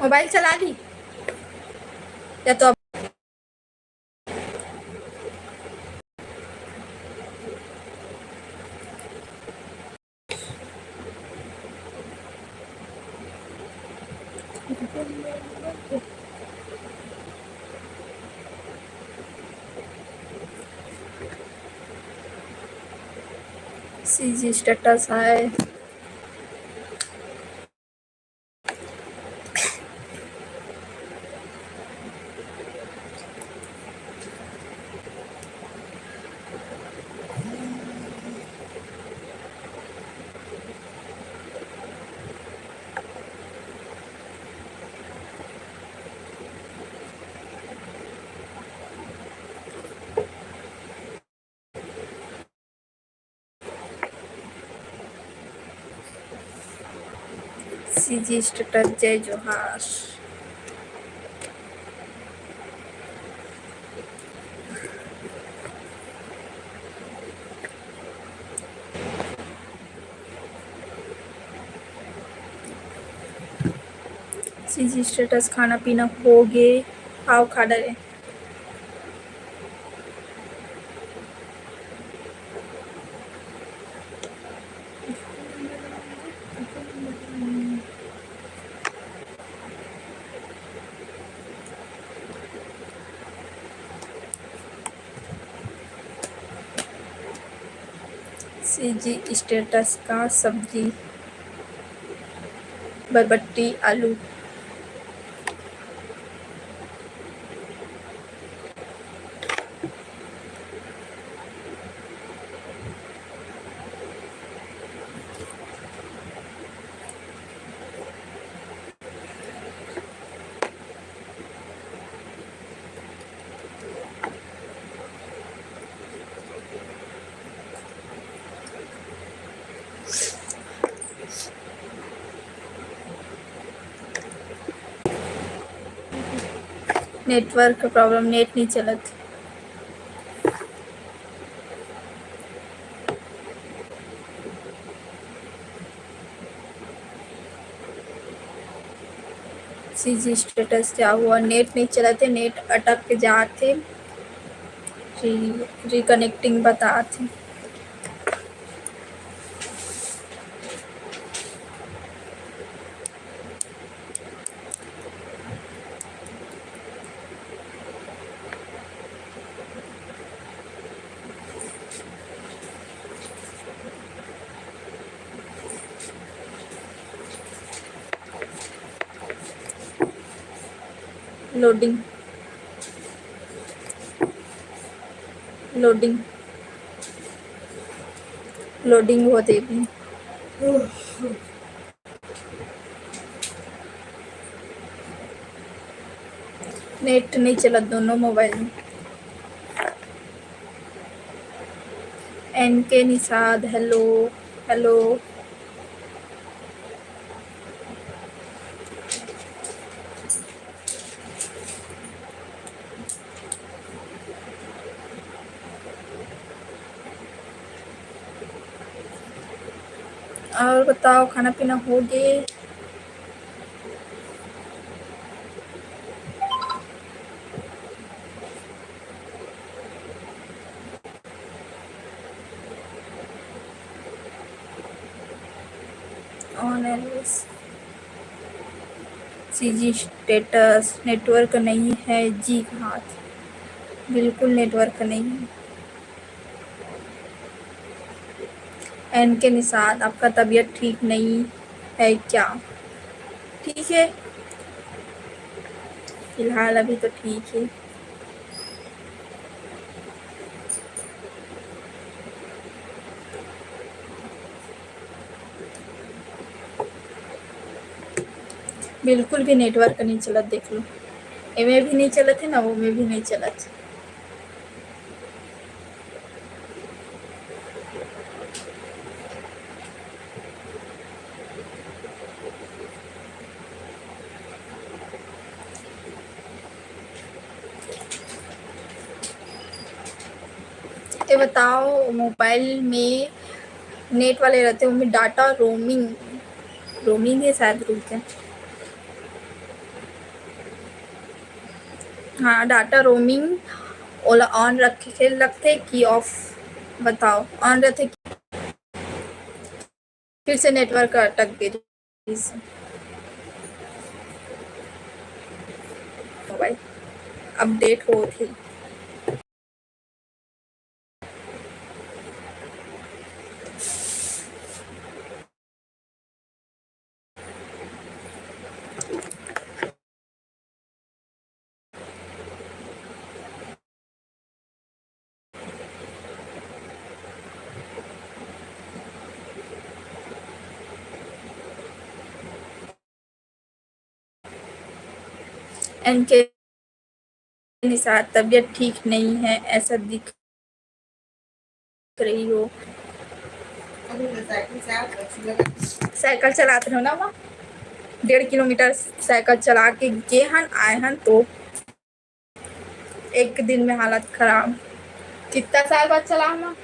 Mobile चला ली या तो सीजी स्टेटस है। सीजी स्टेटस जय जोहार। सीजी स्टेटस खाना पीना हो गए, आओ खा डरे। सीजी स्टेटस का सब्जी बरबट्टी आलू। नेटवर्क प्रॉब्लम, नेट नहीं चलत। सीजी स्टेटस क्या हुआ, नेट नहीं चलाते, नेट अटक के जाते, रिकनेक्टिंग बताते। लोडिंग लोडिंग लोडिंग होते भी। नेट नहीं चला दोनों मोबाइल में। एन के निषाद हेलो हेलो। और बताओ खाना पीना हो गए? सीजी स्टेटस नेटवर्क नहीं है जी। हाँ बिल्कुल नेटवर्क नहीं है। एन के निषाद आपका तबीयत ठीक नहीं है क्या? ठीक है फिलहाल अभी तो ठीक है। बिल्कुल भी नेटवर्क नहीं चलत, देख लो एमे भी नहीं चलत है ना, वो में भी नहीं चलत। ये बताओ मोबाइल में नेट वाले रहते हैं उनमें डाटा रोमिंग रोमिंग है शायद, रुक है हाँ, डाटा रोमिंग ओला ऑन रखते कि ऑफ? बताओ, ऑन रहते फिर से नेटवर्क अटक गई मोबाइल अपडेट हो थी। इनके निसार तबीयत ठीक नहीं है ऐसा दिख रही हो। साइकिल चलाते हो ना माँ, 1.5 किलोमीटर साइकिल चला के गए हन आए हन तो एक दिन में हालत खराब। कितना साल बाद चला ना?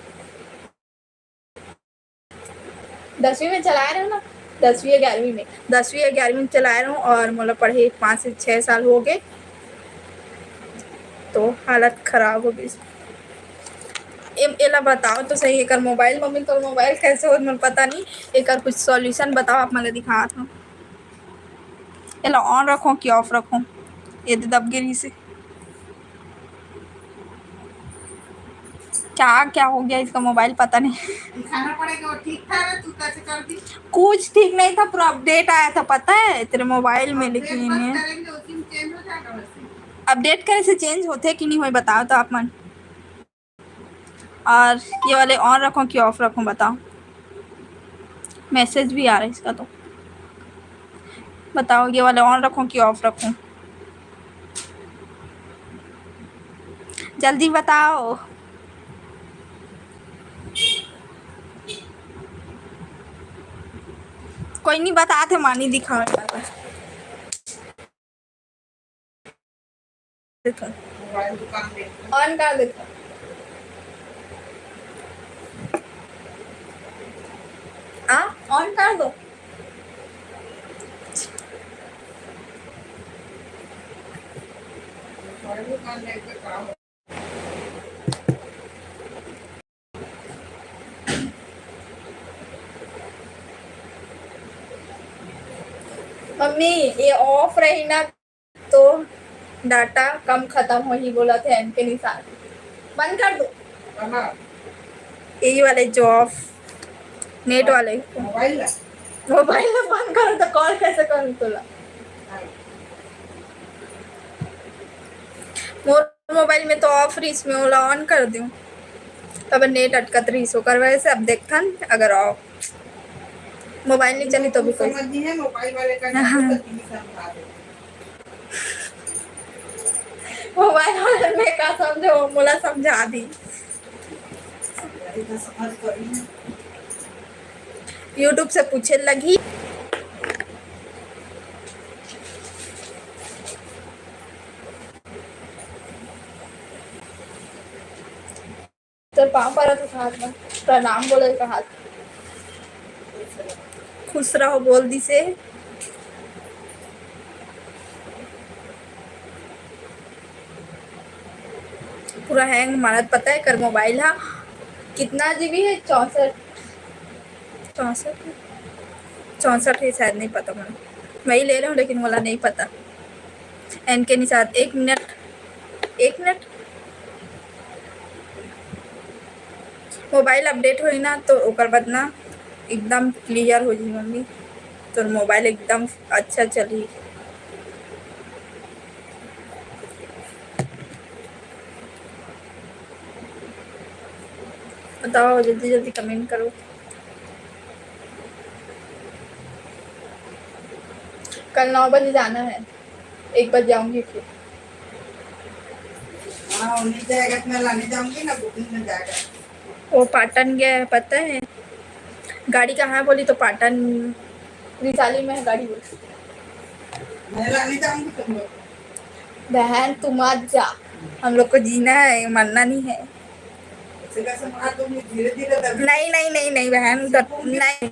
10वीं में चला रहे हो ना? 10वीं 11वीं में, 10वीं 11वीं में चला रहा हूँ और मतलब पढ़े 5 से 6 साल हो गए तो हालत खराब हो गई। एला बताओ तो सही, एक मोबाइल मम्मी तो मोबाइल कैसे हो मुझे पता नहीं, एक कुछ सॉल्यूशन बताओ, आप मुझे दिखा दो। एला ऑन रखो कि ऑफ रखो? ये तो दबगिरी से क्या क्या हो गया इसका मोबाइल पता नहीं। खाना पड़ेगा, ठीक था ना, तू कैसे कर दी? कुछ ठीक नहीं था, पूरा अपडेट आया था पता है तेरे मोबाइल में, लेकिन अपडेट करे से चेंज होते कि नहीं हो बताओ तो आप मन। और ये वाले ऑन रखो कि ऑफ रखो बताओ? मैसेज भी आ रहा है इसका तो बताओ, ये वाले ऑन रखो कि ऑफ रखो? जल्दी बताओ। कोई नहीं बताते मानी दिखाओ देखो ऑन कर देखो। ऑन कर दो। मम्मी ये ऑफ रही ना तो डाटा कम खत्म हो ही बोला थे इनके निशान। बंद कर दो यही वाले जो ऑफ नेट वाले मोबाइल में बंद करो तो कॉल कैसे करूँ तुला? मोबाइल में तो ऑफ रही, इसमें ओला ऑन कर दूँ तब नेट अटकत रही सो कर वैसे अब देखथन अगर ऑफ मोबाइल नहीं चली तो भी कोई है मोबाइल वाले का मोबाइल वाले में का समझो मोला समझा दी। यूट्यूब से पूछे लगी तो पाँव पर तो हाथ में प्रणाम बोले का हाथ खुश रहो बोल दी से। पूरा हैंग मारत पता है कर मोबाइल हा कितना जीबी है? 64 है शायद, नहीं पता मुझे, मैं ही ले रहा हूँ लेकिन वाला नहीं पता। इनके निशान 1 मिनट मोबाइल अपडेट हुई ना तो ओकर बाद ना एकदम क्लियर हो जी मम्मी, तो मोबाइल एकदम अच्छा चली। बताओ जल्दी जल्दी कमेंट करो। कल 9 बजे जाना है, 1 बजे जाऊंगी फिर। जाएगा तो मैं लाने जाऊंगी ना, बुकिंग में जाएगा। वो पाटन गया है पता है, गाड़ी कहाँ है बोली तो पाटन रिसाली में है गाड़ी बोली। मैं लाने जाऊंगी तुम लोग। बहन तुम मत जा, हम लोग को जीना है, मरना नहीं है। धीरे धीरे नहीं नहीं नहीं नहीं बहन नहीं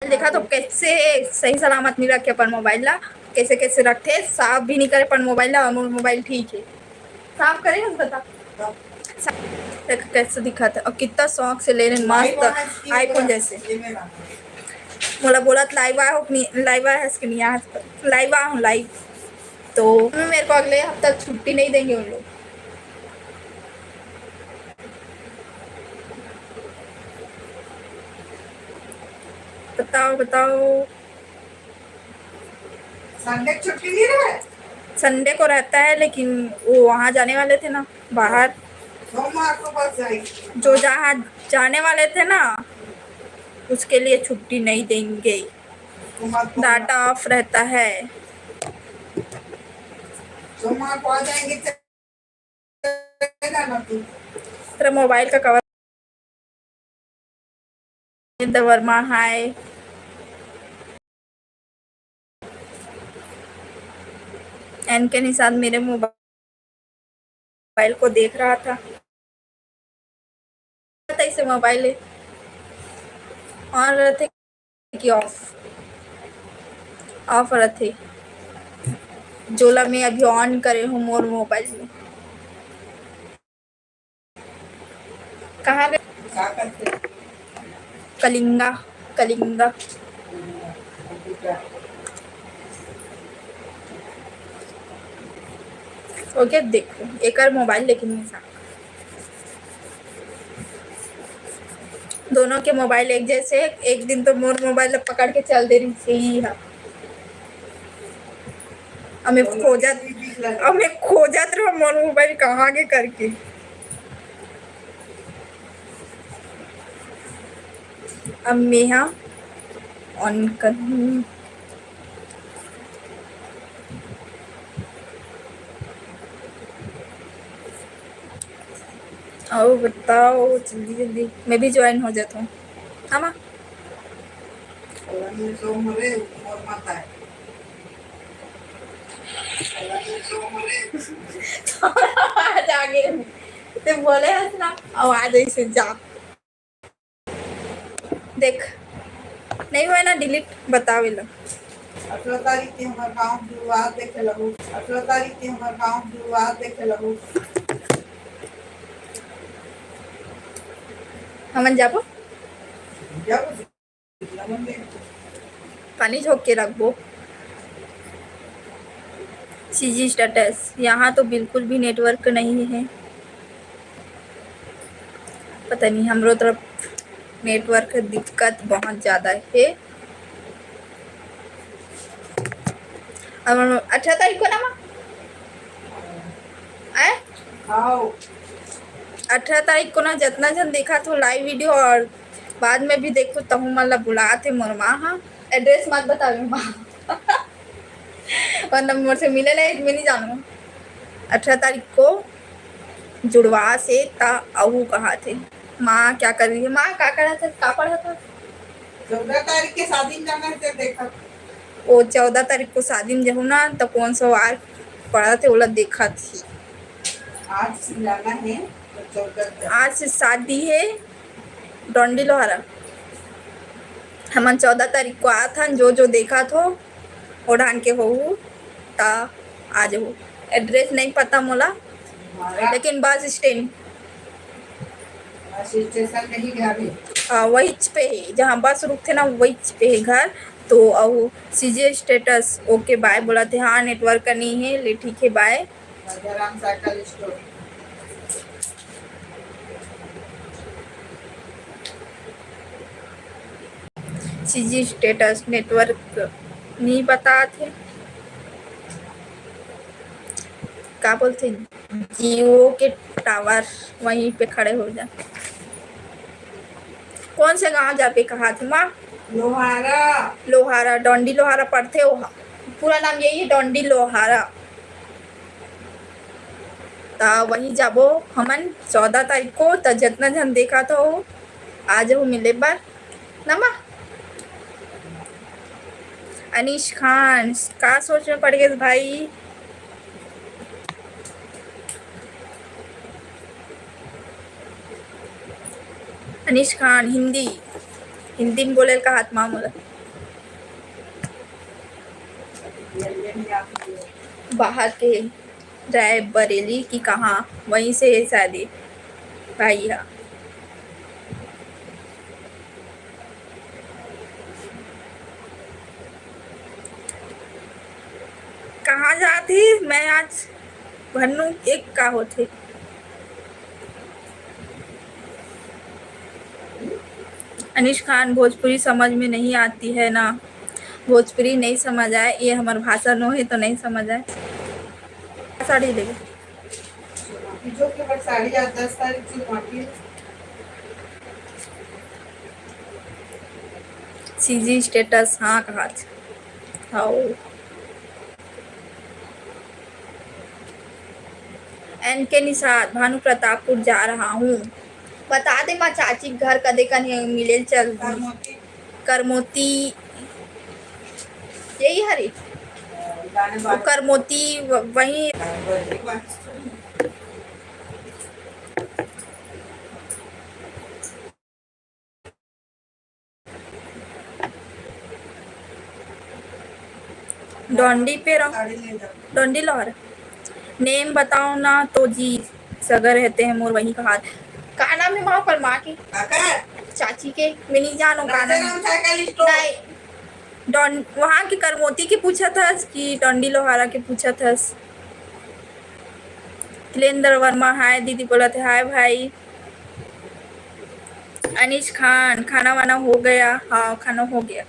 देखा तो कैसे सही सलामत नहीं रखे अपन मोबाइल ला, कैसे कैसे रखते, साफ भी नहीं करे अपन मोबाइल ला, और मोबाइल ठीक है साफ करे बता कैसे दिखा था, और कितना शौक से ले रहे मस्त आईफोन जैसे। मोला बोला लाइव आया हो लाइव आया है इसके नहीं आज लाइव आया हूँ लाइव, तो मेरे को अगले हफ्ता छुट्टी नहीं देंगे उन लोग। बताओ बताओ, संडे छुट्टी नहीं रहा? संडे को रहता है, लेकिन वो वहाँ जाने वाले थे ना बाहर, सोमवार को बस जाएगी। जो जहाँ जाने वाले थे ना उसके लिए छुट्टी नहीं देंगे, डाटा ऑफ रहता है। सोमवार को आ जाएंगे, तेरा मोबाइल का कवर वर्मा हाय, एन के निशान मेरे मोबाइल को देख रहा था, इसे मोबाइल ऑन रहते कि ऑफ रहते, जोला में अभी ऑन करे हूँ मोर मोबाइल में। कहाँ गए? कलिंगा कलिंगा ओके देखो एक और मोबाइल, लेकिन दोनों के मोबाइल एक जैसे, एक दिन तो मोर मोबाइल पकड़ के चल दे रही सही है, हमें खोजत रहो मोर मोबाइल कहाँ के करके। अब मैं यहाँ ऑन कर, आओ बताओ जल्दी जल्दी, मैं भी ज्वाइन हो जाता हूँ। हाँ माँ आगे ते बोले हंसना आवाज ऐसे जा देख नहीं हुआ ना डिलीट बतावे लो। 18 तारीख के हमार गांव जुड़वा देखे लगू, 18 तारीख के हमार गांव जुड़वा देखे लगू। हमन जाबो पानी झोंक के रखबो। सीजी स्टेटस यहाँ तो बिल्कुल भी नेटवर्क नहीं है, पता नहीं हमरो तरफ नेटवर्क दिक्कत बहुत ज़्यादा है। अब 18 तारीख को ना माँ 18 तारीख को ना जितना जन देखा तो लाइव वीडियो, और बाद में भी देखो तहु मतलब बुलाते मोर माँ। हाँ एड्रेस मत बतावे माँ और नंबर से मिले नहीं, मैं नहीं जानू। 18 तारीख को जुड़वा से ता अहू कहा थे। माँ क्या कर रही है? माँ क्या कर रहा था, क्या पढ़ा था? 14 तारीख के शादी में जाना है देखा। वो 14 तारीख को शादी में जाऊँ ना तो कौन सा वार पढ़ा थे बोला देखा थी। आज से जाना है तो 14 आज से शादी है डोंडी लोहारा। हमन 14 तारीख को आया था, जो जो देखा थो वो ढंग के हो ता आज हो। एड्रेस नहीं पता मोला, लेकिन बस स्टैंड स्टेशन में ही घर है। वही पे है जहाँ बस रुकते ना, वही पे है घर। तो अब सीजे स्टेटस ओके बाय बोला थे। हाँ नेटवर्क का नहीं है, ले ठीक है bye. Rajaram cycle store. CG status network नहीं बता थे, क्या बोलते जियो के टावर वहीं पे खड़े हो जा। कौन से गांव जा पे कहा थे माँ? लोहारा। लोहारा डोंडी लोहारा पढ़ते हो, पूरा नाम यही है डोंडी लोहारा। ता वही जाबो हमन 14 तारीख को। तो जितना जन देखा था वो आज वो मिले बार नमा। अनीश खान का सोच में पड़ गए भाई। अनीश खान हिंदी में बोले का हाथ मामूला। ये नहीं आती है। बाहर के राय बरेली की कहाँ, वहीं से है शादी भाई। हाँ, कहाँ जाती मैं आज भन्नू एक का होते। अनिश खान, भोजपुरी समझ में नहीं आती है ना। भोजपुरी नहीं समझ आए, ये हमार भाषा नो है तो नहीं समझ आए। साड़ी लेगे जो के बाद साड़ी आज 10 तारीख से बाकी सीजी स्टेटस। हाँ कहा हाँ। एन के निषाद, भानु प्रतापपुर जा रहा हूँ। बता दे माँ चाची के घर कदे कहीं मिले चल। मोती करमोती यही हरी गाने वो करमोती वहीं। डोंडी पे रहो, साड़ी ले जाओ। डोंडी लाहौर। नेम बताओ ना तो जी, सगर रहते हैं मोर वहीं कहा। का नाम है वहाँ पर माँ की काका चाची के, मैं नहीं जानू का नाम है। राजाराम साइकिल स्टोर नहीं, डॉन वहाँ की करमोती की पूछा था कि डोंडी लोहारा के पूछा था। तिलेंद्र वर्मा, हाय दीदी बोला थे। हाय भाई। अनिश खान, खाना वाना हो गया। हाँ खाना हो गया।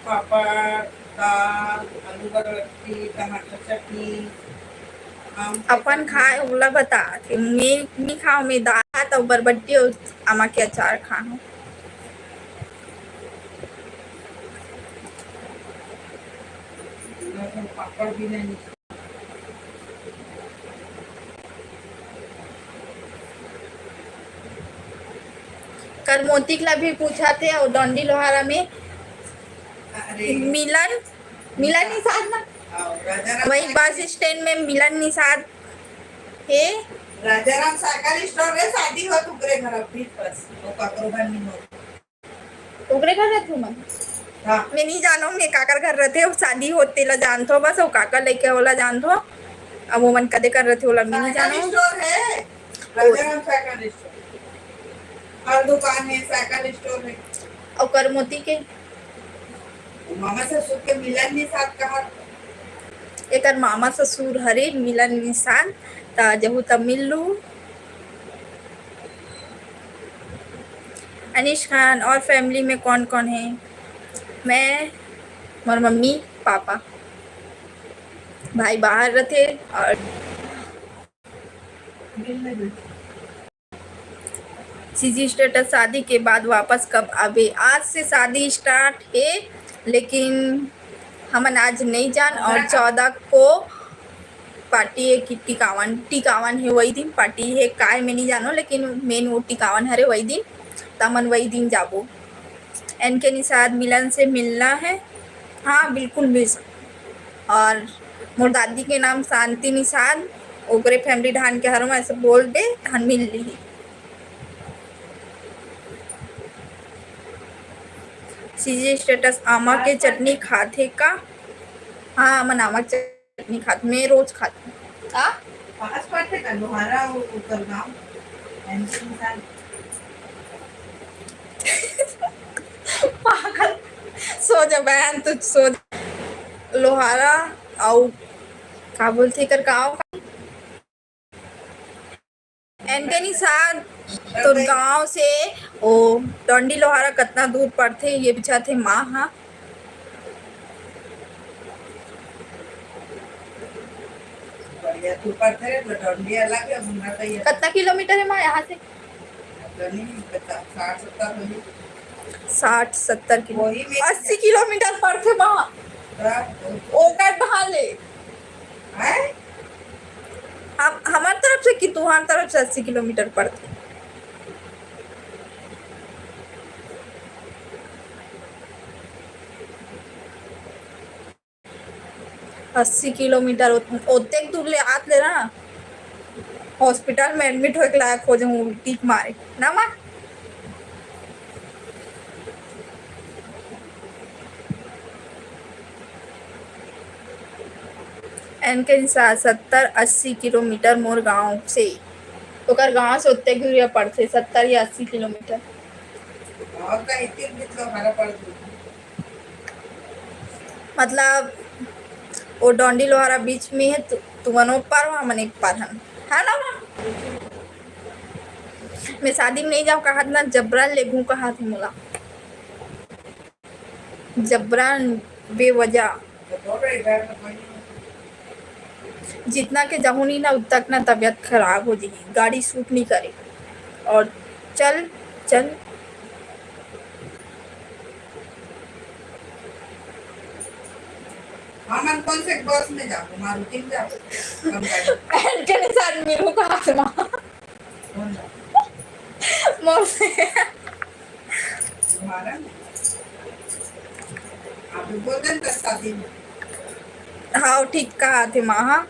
पापड़ दाल आलू का रोटी टमाटर चटनी आम के अपन चटनी। खाए उला बता थे, मैं नहीं खाओ, मैं दाल तो बरबट्टी और आमा के अचार खाऊं। पापड़ भी नहीं करमोती के लिए भी पूछा थे और डोंडी लोहारा में अरे मिलन, मिलन निषाद ना, राजाराम वही बस स्टैंड में मिलन निषाद है। राजाराम साइकिल स्टोर में शादी हो तुकरे घर अपनी बस वो काकरो घर नहीं हो। ओकरे घर रहते मन। हां मैं नहीं जानो, मैं काकर घर रहते हो शादी होते ला जानतो बस, वो काकर लेके होला जानतो। अब वो मन कदे कर रहे थे ओला मैं नहीं साइकिल जानो। स्टोर है राजाराम साइकिल स्टोर हर दुकान है साइकिल स्टोर है। और करमोती के मामा ससुर के मिलन नहीं साथ कहा एक मामा ससुर हरे मिलन निशान ता जहू तब मिल लू। अनिश खान, और फैमिली में कौन कौन है। मैं, मोर मम्मी पापा, भाई बाहर रहते। और सीजी स्टेटस, शादी के बाद वापस कब आवे। आज से शादी स्टार्ट है लेकिन हमन आज नहीं जान। और 14 को पार्टी है कि टिकावन, टिकावन है वही दिन पार्टी है काय मैं नहीं जानो, लेकिन मेन वो टिकावन हरे वही दिन तमन वही दिन जाबो। एन के निषाद, मिलन से मिलना है। हाँ बिल्कुल मिल सकता। और मोर दादी के नाम शांति निषाद, ओकरे फैमिली ढान के हर में ऐसे बोल दे धान मिल ली। सीजे स्टेटस, आमा के चटनी खाते का। हाँ मन आमा के चटनी खाते, मैं रोज खाती हूँ। हाँ पास पड़ते का लोहारा उतर गांव एनसी साल पागल, सो जा बहन तू सो जा। लोहारा और का बोलते कर गाँव एंटनी साथ तो गांव से ओ डोंडी लोहारा कितना दूर पड़ते ये बिछा थे माँ। हाँ बढ़िया तू पड़ते रे तो डंडी अलग है मुन्ना तो ये कितना किलोमीटर है माँ यहाँ से। नहीं 60 70 होगी 60-70 किलो, वही में 80 किलोमीटर पड़ते माँ। ओकर ढाले हैं हम हमार तरफ से कि तुहार तरफ से 80 किलोमीटर पड़ते। अस्सी किलोमीटर ओते दूर ले आत ले ना हॉस्पिटल में एडमिट होके लायक हो जाऊँ उल्टी मारे ना माँ। इनके हिसाब 70-80 किलोमीटर मोर गाँव से, ओकर गाँव से उत्ते दूरिया पड़ते 70 या 80 किलोमीटर। और का इतने कितना भाड़ा पड़ गया? मतलब वो डोंडी लोहारा बीच में है, तू मनो पार वहाँ मन एक पार है ना। मैं शादी में नहीं जाऊँ कहा ना, जबरन ले घूँ कहा थे मोला, जबरन बेवजह। तो थोड़ा इधर तो कोई जितना के जाऊँ नहीं ना उतना ना तबीयत खराब हो जाएगी, गाड़ी सूट नहीं करे। और चल चल हम कौन से बस में जाओ, मारुति में जाओ, हम गाड़ी बहन के साथ मिलूँ कहा से माँ कौन जाओ? मोर से। तुम्हारा आप भी बोल दें तो शादी में हाँ ठीक कहा थे माँ, हाँ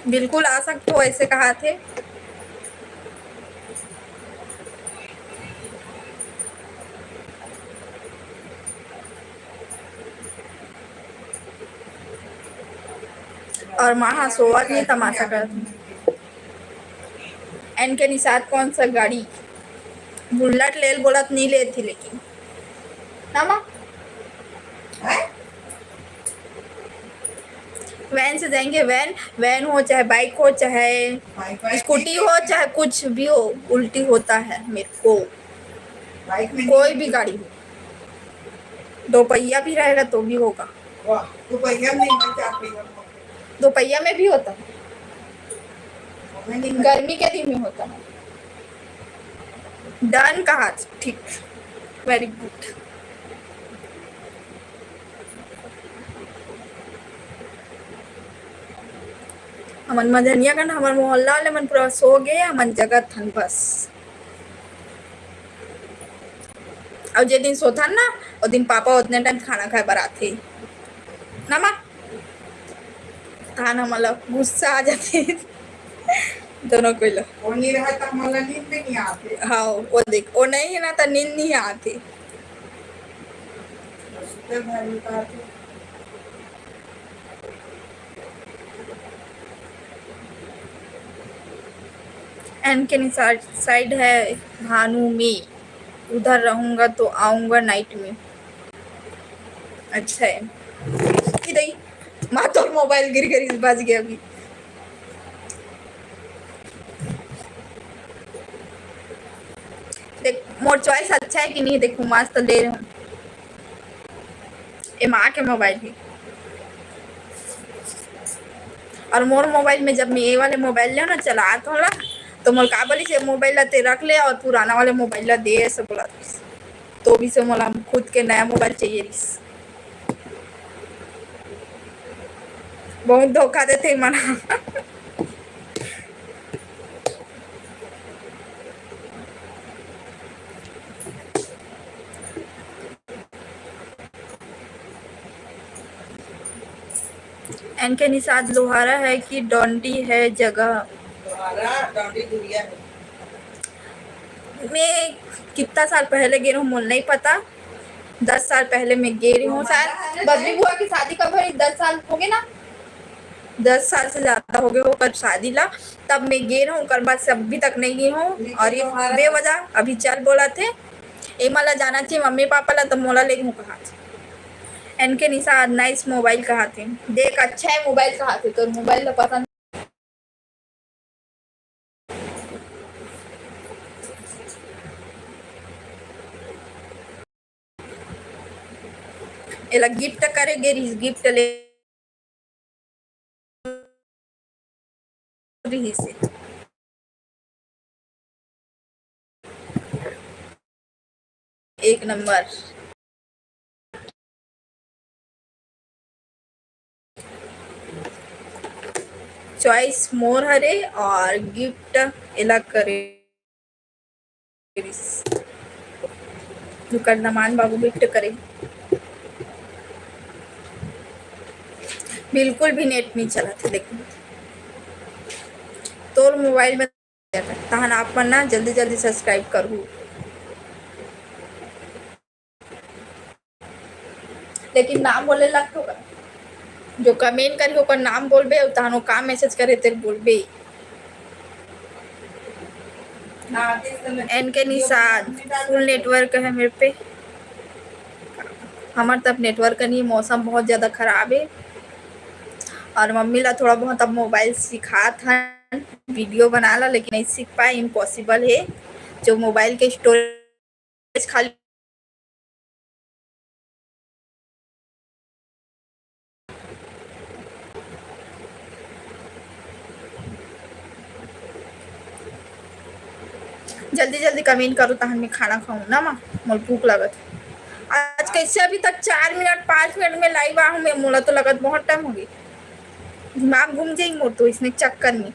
बिल्कुल आ सकते हो, ऐसे कहा थे। और माँ सोवत नहीं तमाशा करती। इनके निशात कौन सा गाड़ी बुलेट ले बोलत नहीं ले थी, लेकिन ना माँ है? वैन से जाएंगे। वैन वैन हो चाहे बाइक हो चाहे बाइक स्कूटी हो चाहे कुछ भी हो, उल्टी होता है मेरे को। बाइक में कोई भी गाड़ी हो, दो पहिया भी रहेगा तो भी होगा। वाह तो पहिया में नहीं, मैं चार पहिया में दो पहिया में भी होता है, मैं नहीं गर्मी के दिन में होता है। डन कहा, ठीक, वेरी गुड। हमन मझनिया गन हमार मोहल्ला वाले मन पूरा सो गए, हमन जगत हन बस। और जे दिन सोथन ना वो दिन पापा उतने टाइम खाना खाए बर आथे ना माँ, खाना मतलब गुस्सा आ जाते दोनों को लो। वो नहीं रहा तो हमारा नींद भी नहीं आती। हाँ वो देख, वो नहीं है ना तो नींद नहीं आती। सुते भर उतारते। एन के साइड है भानु में, उधर रहूंगा तो आऊंगा नाइट में। अच्छा है कि नहीं माँ, तो मोबाइल गिर कर बज गया अभी। देख मोर चॉइस अच्छा है कि नहीं, देखो मस्त ले रहा हूँ, ये माँ के मोबाइल है। और मोर मोबाइल में जब मैं ये वाले मोबाइल ले ना चला तो मोर का बोली से मोबाइल ते रख ले और पुराना वाले मोबाइल दे ऐसे बोला, तो भी से मोला खुद के नया मोबाइल चाहिए रिस। बहुत धोखा देते मना। इनके निषाद लोहारा है कि डोंडी है जगह। तुम्हारा डॉडी गुड़िया है। मैं कितना साल पहले गई हूँ मुझे नहीं पता, 10 साल पहले मैं गई हूँ शायद। बदली बुआ की शादी कब हुई, 10 साल हो गए ना, 10 साल से ज्यादा हो गए हो कर शादी ला, तब मैं गई हूँ। कर बाद से अभी तक नहीं गई हूँ। और ये बेवजह अभी चल बोला थे ए मला जाना चाहिए मम्मी पापा ला, तो मोला ले हूँ कहा थे। इनके निशा नाइस मोबाइल कहा थे, देख अच्छा है मोबाइल कहा थे, तो मोबाइल तो पता नहीं। एला गिफ्ट करेगे, गिफ्ट ले रही से। एक नंबर चॉइस मोर हरे और गिफ्ट एला करे दुकान नमान बाबू गिफ्ट करे। बिल्कुल भी नेट नहीं चला था, देखो तोर मोबाइल में तहन आप ना जल्दी जल्दी सब्सक्राइब करू। लेकिन नाम बोले लग तो जो कमेंट करी ओकर नाम बोलबे तहन वो का मैसेज करे तेरे बोलबे। एन के निषाद फुल नेटवर्क है मेरे पे। हमारे तब नेटवर्क नहीं, मौसम बहुत ज़्यादा ख़राब है और मम्मी ला थोड़ा बहुत अब मोबाइल सिखा था वीडियो बना ला, लेकिन नहीं सीख पाए, इम्पॉसिबल है। जो मोबाइल के स्टोरेज खाली जल्दी जल्दी कमेंट करो तहन मैं खाना खाऊं ना माँ, मोर भूख लगत। आज कैसे अभी तक 4 मिनट 5 मिनट में लाइव आहूँ मैं, मोला तो लगत बहुत टाइम हो गई, दिमाग घूम जाई मोर तो इसने चक्कर में।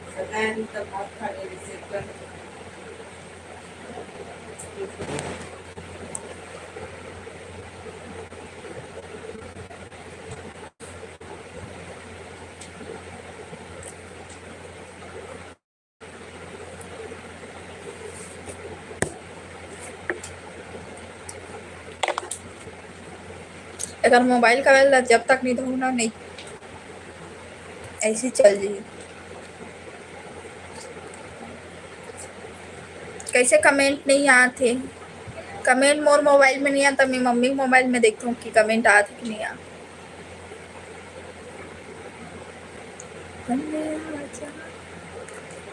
अगर मोबाइल का वेला जब तक नहीं धोना नहीं ऐसे चल जाइए। कैसे कमेंट नहीं आते, कमेंट मोर मोबाइल में नहीं आता, मैं मम्मी के मोबाइल में देखती हूँ कि कमेंट आते कि नहीं आ।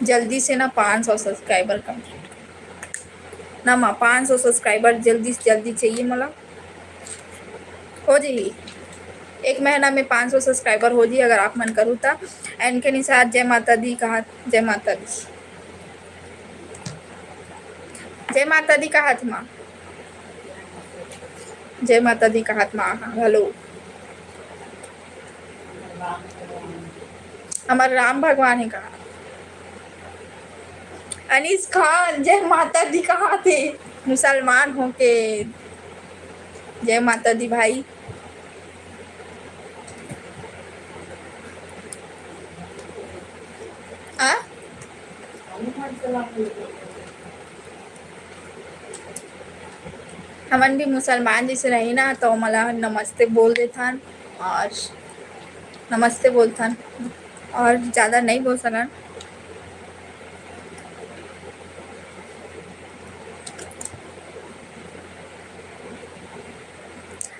जल्दी से ना 500 सब्सक्राइबर कंप्लीट ना माँ, 500 सब्सक्राइबर जल्दी से जल्दी चाहिए मला, हो जाइए 1 महीना में 500 सब्सक्राइबर हो जाइए अगर आप मन करूँ तो। एन के निषाद जय माता दी कहा, जय माता दी, जय माता दी कहा था माँ, जय माता दी कहा था माँ। हेलो हमारे राम भगवान है कहा। अनीस खान जय माता दी कहा थे, मुसलमान हो के जय माता दी भाई। आ? हमन भी मुसलमान जैसे रही ना तो मला नमस्ते बोल देथन और नमस्ते बोलथन और ज़्यादा नहीं बोल सकन।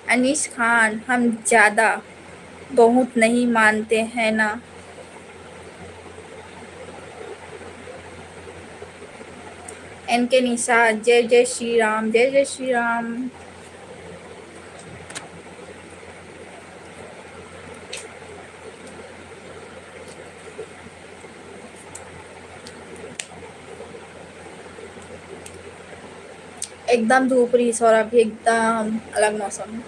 अनीश खान हम ज़्यादा बहुत नहीं मानते हैं ना। एन के निषाद जय जय श्री राम, जय जय श्री राम। एकदम धूप रही और अभी एकदम अलग मौसम है।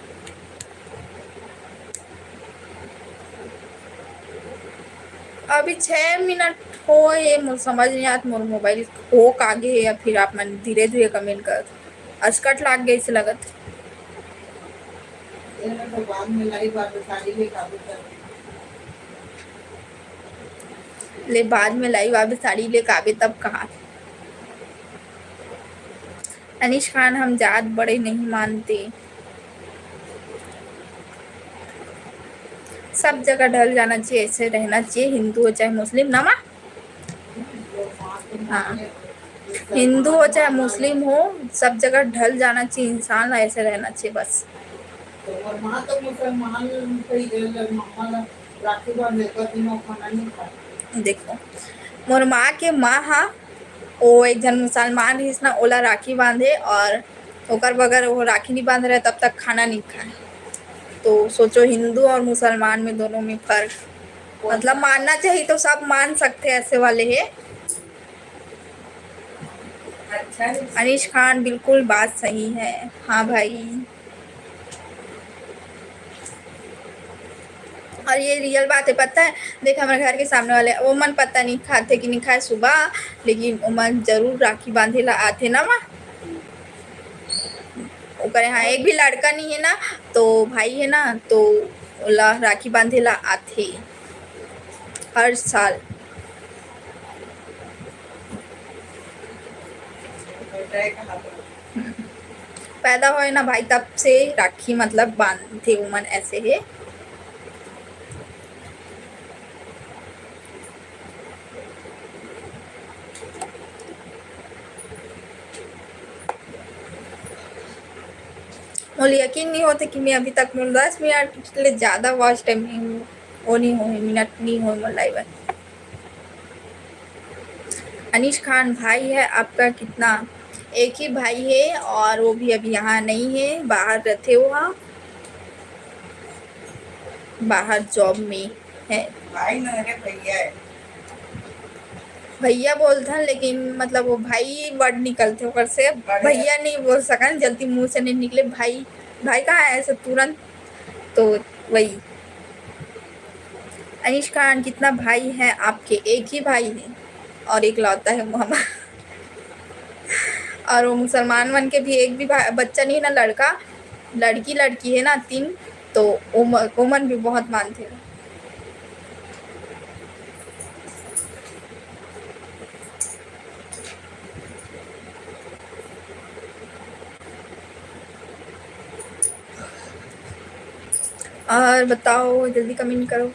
अभी 6 मिनट हो ये मुझे समझ नहीं आता मोर मोबाइल हो आगे है या फिर आप मन धीरे धीरे कमेंट कर अस्कट लाग गई से लगत। ले बाद में लाइव आवे साड़ी ले काबे तब कहा। अनीश खान हम जात बड़े नहीं मानते, सब जगह ढल जाना चाहिए, ऐसे रहना चाहिए, हिंदू हो चाहे मुस्लिम ना माँ। हाँ हिंदू हो चाहे मुस्लिम हो सब जगह ढल जाना चाहिए, इंसान ऐसे रहना चाहिए बस। देखो मोर माँ के माँ हा वो एक जन मुसलमान रहीस ना, ओला राखी बांधे और ओकर बगैर वो राखी नहीं बांध रहे तब तक खाना नहीं खाए। तो सोचो हिंदू और मुसलमान में दोनों में फर्क, मतलब मानना चाहिए तो सब मान सकते हैं, ऐसे वाले है। अच्छा अनीश खान बिल्कुल बात सही है। हाँ भाई और ये रियल बात है, पता है। देख हमारे घर के सामने वाले वो मन पता नहीं खाते कि नहीं खाए सुबह, लेकिन वो मन जरूर राखी बांधे ला आते ना माँ। ओकर यहाँ एक भी लड़का नहीं है ना, तो भाई है ना, तो ओला राखी बांधे ला आते हर साल। पैदा होए ना भाई तब से राखी मतलब बांधते उमन ऐसे है। मुझे यकीन नहीं होता कि मैं अभी तक 10 मिनट ले ज़्यादा वॉच टाइम नहीं वो नहीं हो मिनट नहीं हो लाइव। अनीश खान भाई है आपका कितना? एक ही भाई है और वो भी अभी यहाँ नहीं है, बाहर रहते हो आप, बाहर जॉब में है। भाई मेरे भैया है। भैया बोलते हैं लेकिन मतलब वो भाई वर्ड निकलते ऊपर से, भैया नहीं बोल सका, जल्दी मुंह से नहीं निकले भाई। भाई कहाँ है ऐसे तुरंत, तो वही। अनीश खान कितना भाई है आपके? एक ही भाई है और एक लौता है मोहम्मद। और वो मुसलमान बन के भी एक भी बच्चा नहीं ना, लड़का लड़की लड़की है ना 3, तो उमन भी बहुत मानते हैं। और बताओ, जल्दी कमेंट करो।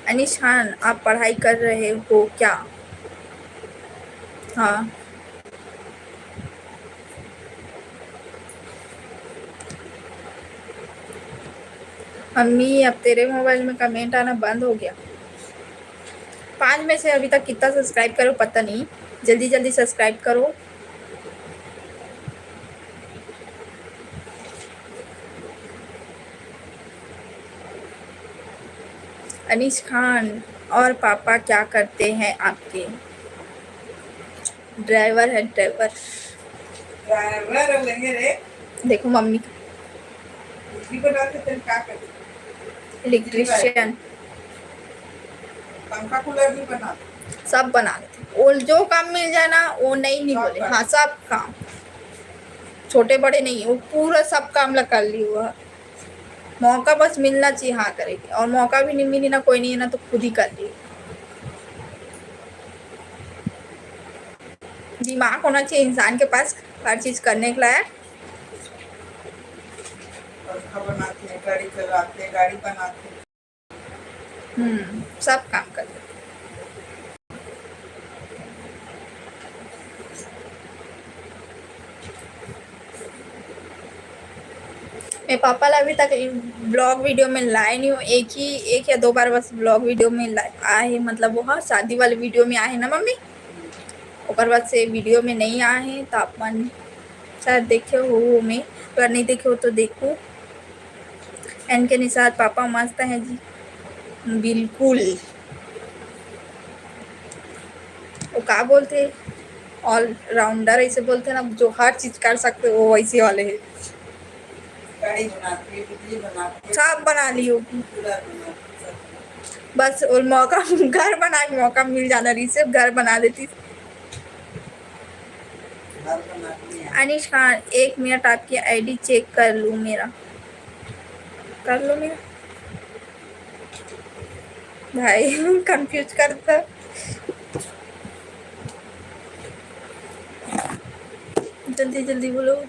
अनीश खान आप पढ़ाई कर रहे हो क्या? हाँ। मम्मी अब तेरे मोबाइल में कमेंट आना बंद हो गया। 5 में से अभी तक कितना सब्सक्राइब करो पता नहीं, जल्दी जल्दी सब्सक्राइब करो। अनीश खान और पापा क्या करते हैं आपके? ड्राइवर है, ड्राइवर। ड्राइवर लगे रे। देखो मम्मी बिजली बनाते थे क्या करते? इलेक्ट्रिशियन, पंखा कूलर भी बना। सब बना लेते। और जो काम मिल जाए ना वो नहीं बोले, हाँ सब काम, छोटे बड़े नहीं, वो पूरा सब काम ला कर ली हुआ। मौका बस मिलना चाहिए, हाँ करेगी, और मौका भी नहीं मिली ना, कोई नहीं है ना, तो खुद ही कर ली। दिमाग होना चाहिए इंसान के पास हर चीज करने के लायक। पंखा बनाते हैं, गाड़ी चलाते हैं, गाड़ी बनाते हैं। सब काम कर ले। मैं पापा ला अभी तक ब्लॉग वीडियो में लाए नहीं हूँ, एक या 2 बार बस ब्लॉग वीडियो में आए, मतलब वो हाँ शादी वाले वीडियो में आए ना मम्मी, ऊपर बाद से वीडियो में नहीं आए हैं। तापमान शायद देखे हो में, अगर नहीं देखे हो तो देखो। एन के निसार पापा मस्त हैं जी, बिल्कुल। वो क्या बोलते, ऑलराउंडर ऐसे बोलते हैं ना, जो हर चीज कर सकते हो, वो वैसे वाले हैं। गाड़ी बनाते हैं, बिजली बनाते हैं, सब बना ली होगी, कूलर बनाते हैं। बस और मौका घर बना के मौका मिल जाना रही, सिर्फ घर बना देती। घर बनाते हैं। अनीश खान 1 मिनट आपकी आईडी चेक कर लूँ मेरा, कर लो मेरा भाई। कंफ्यूज करता, जल्दी जल्दी बोलो।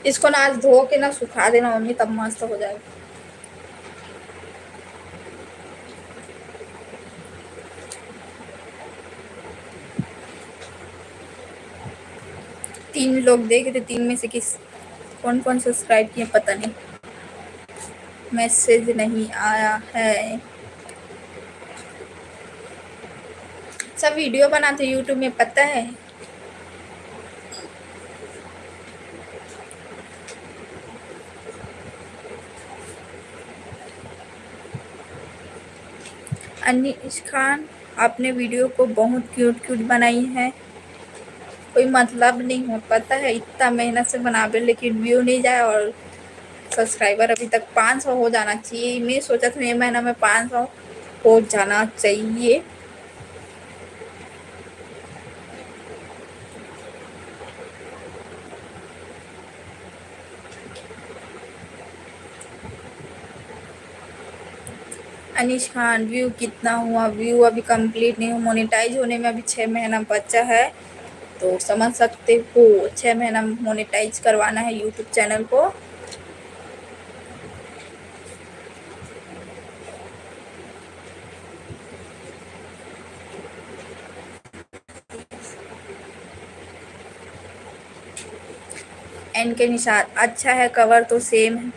इसको ना आज धो के ना सुखा देना मम्मी, तब मस्त हो जाएगा। तीन लोग देख रहे, 3 में से किस कौन कौन सब्सक्राइब किए पता नहीं, मैसेज नहीं आया है। सब वीडियो बनाते यूट्यूब में पता है। अनीश खान आपने वीडियो को बहुत क्यूट क्यूट बनाई है, कोई मतलब नहीं हो, पता है इतना मेहनत से बनावे लेकिन व्यू नहीं जाए, और सब्सक्राइबर अभी तक 500 हो जाना चाहिए। मैं सोचा था ये महीना में 500 हो जाना चाहिए। अनीश खान, व्यू कितना हुआ? व्यू अभी कंप्लीट नहीं हुआ, मोनेटाइज होने में अभी 6 महीना बचा है, तो समझ सकते हो 6 महीना मोनेटाइज करवाना है यूट्यूब चैनल को। एन के निशान अच्छा है, कवर तो सेम है,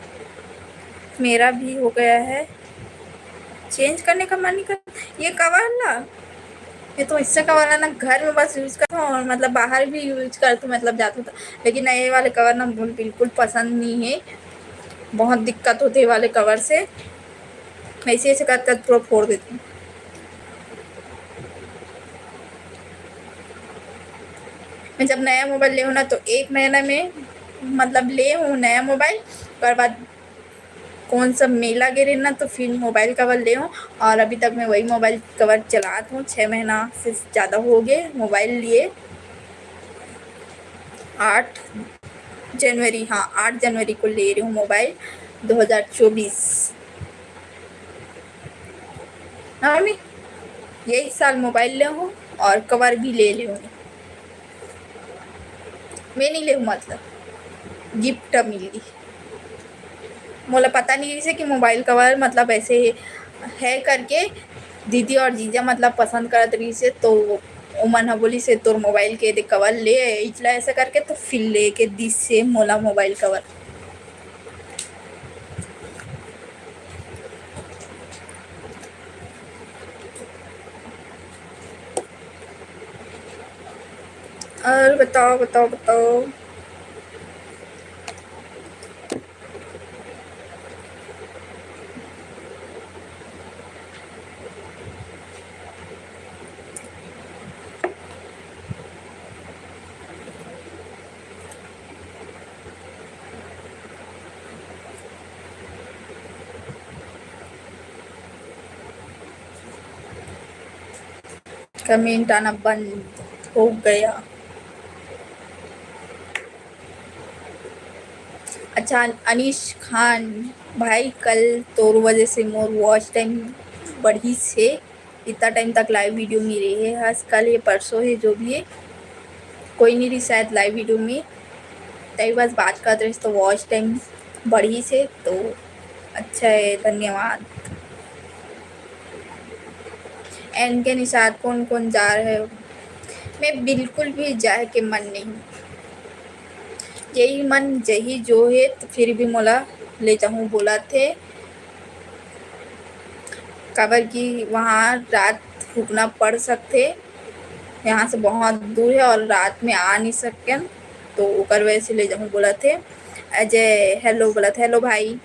मेरा भी हो गया है, चेंज करने का मन नहीं कर। ये कवर ना, ये तो इससे कवर है ना, घर में बस यूज करता हूँ और मतलब बाहर भी यूज करती हूँ, मतलब जाता था। लेकिन ये वाले कवर ना बिल्कुल पसंद नहीं है, बहुत दिक्कत होती है वाले कवर से, ऐसे ऐसे कर कर पूरा फोड़ देती हूँ। मैं जब नया मोबाइल ले हूँ ना, तो 1 महीना में मतलब ले हूँ नया मोबाइल, उसके बाद कौन सा मेला गिरे ना, तो फिर मोबाइल कवर ले हूँ, और अभी तक मैं वही मोबाइल कवर चलाती हूँ। 6 महीना से ज़्यादा हो गए मोबाइल लिए। 8 जनवरी, हाँ 8 जनवरी को ले रही हूँ मोबाइल 2024। हाँ मम्मी, यही साल मोबाइल ले हूँ और कवर भी ले हूँ। मैं नहीं ले हूँ, मतलब गिफ्ट मिली, मोला पता नहीं से कि मोबाइल कवर मतलब ऐसे है करके, दीदी और जीजा मतलब पसंद करत रही से, तो ओ मन ह बोली से तोर मोबाइल के दे कवर ले इचला ऐसा करके, तो फिर ले के दी से मोला मोबाइल कवर। और बताओ बताओ बताओ। कमेंट आना बंद हो गया। अच्छा अनीश खान भाई, कल तोर वजह से मोर वॉच टाइम बढ़ी से, इतना टाइम तक लाइव वीडियो में रही है, आज कल ये परसों है जो भी है, कोई नहीं रही शायद लाइव वीडियो में, तभी बस बात कर रहे तो वॉच टाइम बढ़ी से, तो अच्छा है, धन्यवाद। एन के निशान कौन कौन जा रहे हो? मैं बिल्कुल भी जाए के मन नहीं, यही मन जही जो है, तो फिर भी मोला ले जाऊँ बोला थे, काबर की वहाँ रात रुकना पड़ सकते, यहाँ से बहुत दूर है और रात में आ नहीं सकते, तो ओकर वजह से ले जाऊँ बोला थे। अजय हेलो बोला था, हेलो भाई।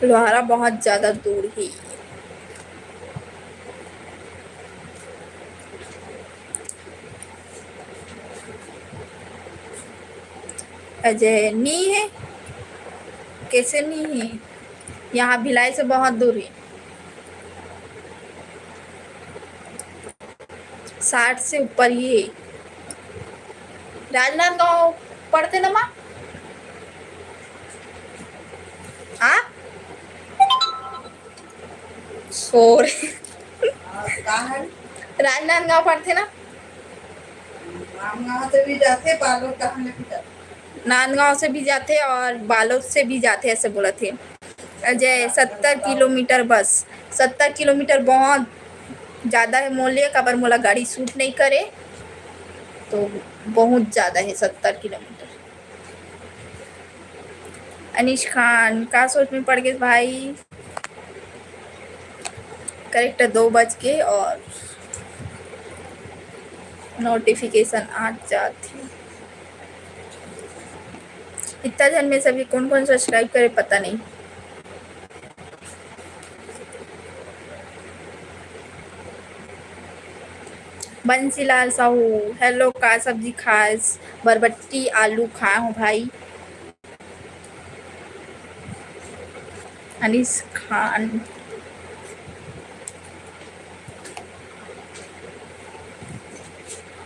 लोहारा बहुत ज़्यादा दूर है। अजय नहीं है, कैसे नहीं है, यहाँ भिलाई से बहुत दूर है, 60 से ऊपर ही है। राजनांदगांव पढ़ते ना माँ आप सोर कहाँ है? राजनांदगांव पढ़ते ना, रामगांव से भी जाते, बालोद कहाँ लेके जाते? नांदगांव से भी जाते और बालोद से भी जाते, ऐसे बोला थे। अजय 70 किलोमीटर, बस 70 किलोमीटर बहुत ज़्यादा है, मोले कबर मोला गाड़ी सूट नहीं करे, तो बहुत ज़्यादा है 70 किलोमीटर। अनीश खान का सोच में पड़ गए भाई, करेक्ट 2 बज के और नोटिफिकेशन आ जाती। इतना जन में सभी कौन कौन सब्सक्राइब करे पता नहीं। बंसीलाल साहू हेलो, का सब्जी खास? बरबट्टी आलू खाया हूँ भाई। अनीस खान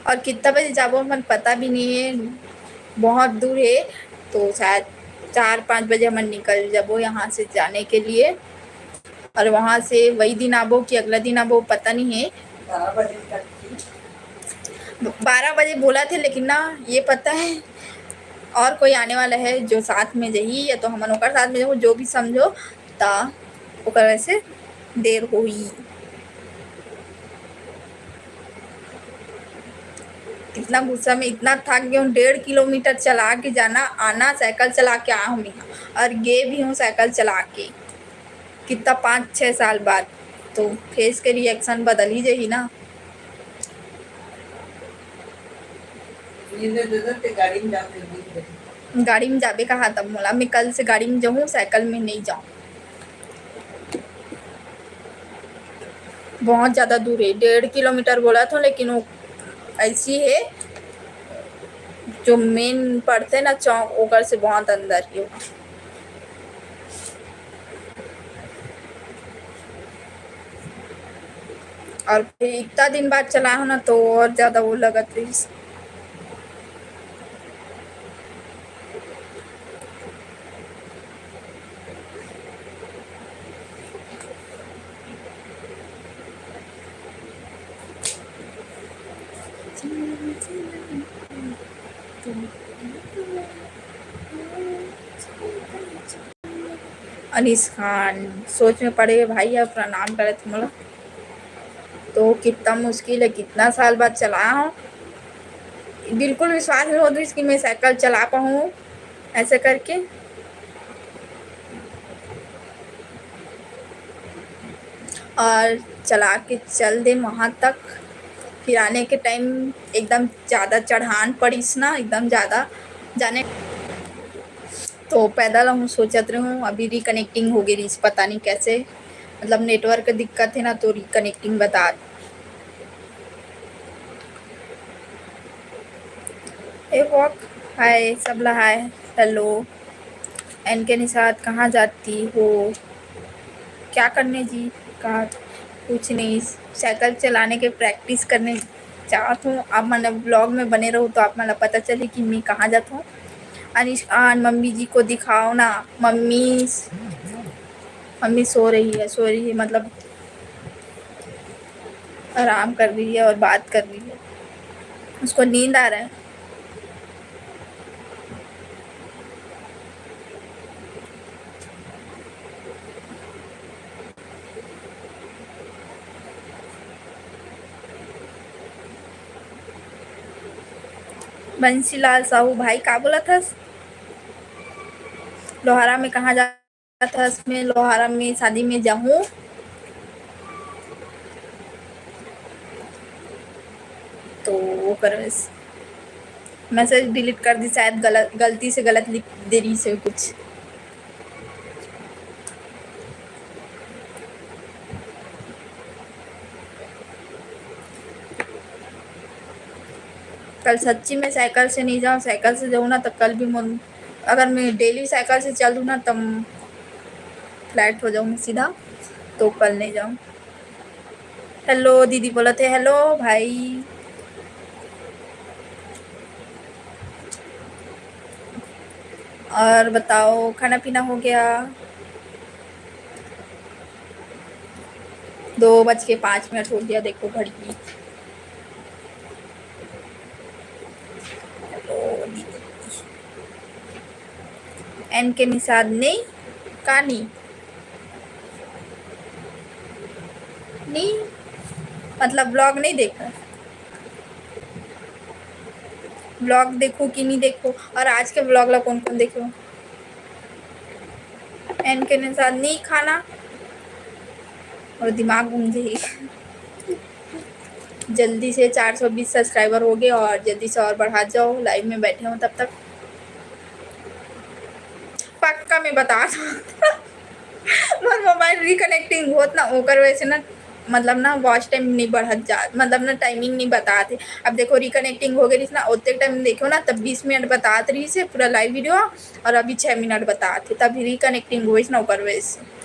और कितना बजे जाबो मन पता भी नहीं है, बहुत दूर है, तो शायद 4-5 बजे हम निकल जाबो यहाँ से जाने के लिए, और वहाँ से वही दिन आबो कि अगला दिन आबो पता नहीं है। 12 बजे तक की 12 बजे बोला थे, लेकिन ना ये पता है और कोई आने वाला है जो साथ में जही, या तो हमन ओकर साथ में जाऊँ, जो भी समझो, ता ओकर वैसे देर होई। इतना गुस्सा में इतना थक गई हूँ, 1.5 किलोमीटर चला के जाना आना, साइकिल चला के आया हूँ यहाँ, और गे भी हूँ साइकिल चला के, कितना 5-6 साल बाद, तो फेस के रिएक्शन बदल ही जाही ना। गाड़ी में जाते गाड़ी में जाबे कहा तब मोला, मैं कल से गाड़ी में जाऊँ, साइकिल में नहीं जाऊँ। बहुत ज़्यादा दूर है, 1.5 किलोमीटर बोला था, लेकिन वो ऐसी है जो मेन पड़ते ना चौक, ओकर से बहुत अंदर ही होगा। और फिर इतना दिन बाद चला हो ना, तो और ज़्यादा वो लगत रही। अनीस खान सोच में पड़े भाई, अब प्रणाम करे थे मोला, तो कितना मुश्किल है, कितना साल बाद चलाया हूँ, बिल्कुल विश्वास नहीं हो रही कि मैं साइकिल चला पाऊँ ऐसे करके। और चला के चल दे वहाँ तक, फिर आने के टाइम एकदम ज़्यादा चढ़ान पड़ीस ना, एकदम ज़्यादा जाने, तो पैदल हम सोचत रही हूँ। अभी रिकनेक्टिंग हो गई, पता नहीं कैसे, मतलब नेटवर्क दिक्कत है ना, तो रिकनेक्टिंग बता। ए वॉक हाय सबला, हाय हेलो। एन के निसात कहाँ जाती हो? क्या करने जी? कहा कुछ नहीं, साइकिल चलाने के प्रैक्टिस करने चाहत हूँ। आप मतलब ब्लॉग में बने रहो तो आप मतलब पता चले कि मैं कहाँ जाता हूँ। अनिश खान मम्मी जी को दिखाओ ना। मम्मी सो रही है, मतलब आराम कर रही है और बात कर रही है, उसको नींद आ रहा है। बंसीलाल साहू भाई का बोला था? लोहारा में कहाँ जाता था? इसमें लोहारा में शादी में जाऊँ तो वो कर, मैसेज डिलीट कर दी शायद, गलती से गलत लिख दे रही से कुछ। कल सच्ची में साइकिल से नहीं जाऊँ, साइकिल से जाऊँ ना तो कल भी मन, अगर मैं डेली साइकिल से चलूँ ना तब फ्लैट हो जाऊँ सीधा, तो कल नहीं जाऊँ। हेलो दीदी बोला थे, हेलो भाई। और बताओ खाना पीना हो गया? 2:05 हो गया, देखो घड़ी की। एन के निशाद नहीं कहानी नहीं, मतलब ब्लॉग नहीं देखा, ब्लॉग देखो कि नहीं देखो, और आज के ब्लॉग ला कौन कौन देखो। एन के निशाद नहीं खाना, और दिमाग घूम जाएगी। जल्दी से 420 सब्सक्राइबर हो गए, और जल्दी से और बढ़ा जाओ, लाइव में बैठे हो तब तक पक्का मैं बता दूँ। मोबाइल रिकनेक्टिंग होत ना ओकर वजह से ना मतलब ना वॉच टाइम नहीं बढ़त जा, मतलब ना टाइमिंग नहीं बताते। अब देखो रिकनेक्टिंग हो गई ना, उतने टाइम देखो ना तब 20 मिनट बतात रही से पूरा लाइव वीडियो, और अभी 6 मिनट बताते, तब रिकनेक्टिंग हुई ना ऊपर वैसे।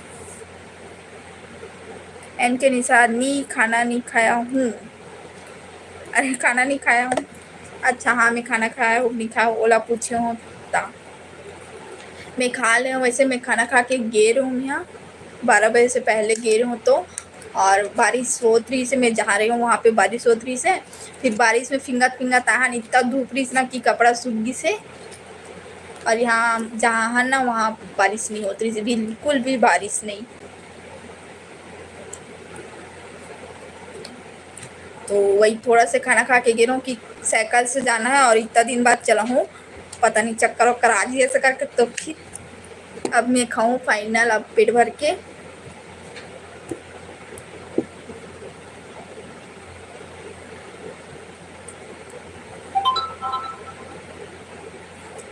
एन के निसार नी खाना नहीं खाया हूँ। अरे खाना नहीं खाया हूँ, अच्छा हाँ मैं खाना खाया हूँ नहीं खाया ओला पूछे हूँ ता मैं खा ले हूँ। वैसे मैं खाना खा के गे रही हूँ यहाँ 12 बजे से पहले गे रही हूँ तो, और बारिश होत रही से मैं जा रही हूँ वहाँ पे, बारिश होत रही से, फिर बारिश में फिंगत फिंगत आहान इतना धूप रही ना कि कपड़ा सूख गई से। और यहाँ जहाँ है ना वहाँ बारिश नहीं होती रही, बिल्कुल भी बारिश नहीं। तो वही थोड़ा से खाना खा के गिर हूँ कि साइकिल से जाना है और इतना दिन बाद चला हूँ, पता नहीं चक्कर वक्कर आ जी ऐसे करके। तो फिर अब मैं खाऊँ फाइनल अब पेट भर के।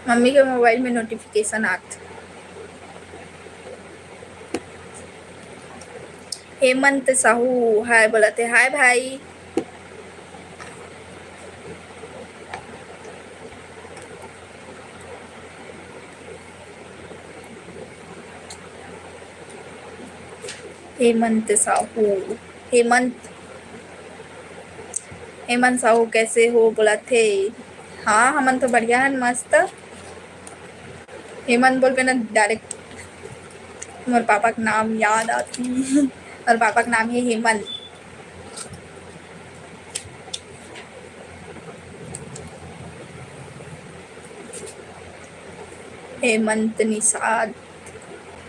मम्मी के मोबाइल में नोटिफिकेशन आत। हेमंत साहू हाय बोलते, हाय भाई। हेमंत साहू, हेमंत हेमंत साहू कैसे हो बोला थे। हाँ हमन तो बढ़िया है मस्त। हेमंत बोल पे ना डायरेक्ट मोर पापा का नाम याद आती और पापा का नाम है हेमंत। हेमंत निषाद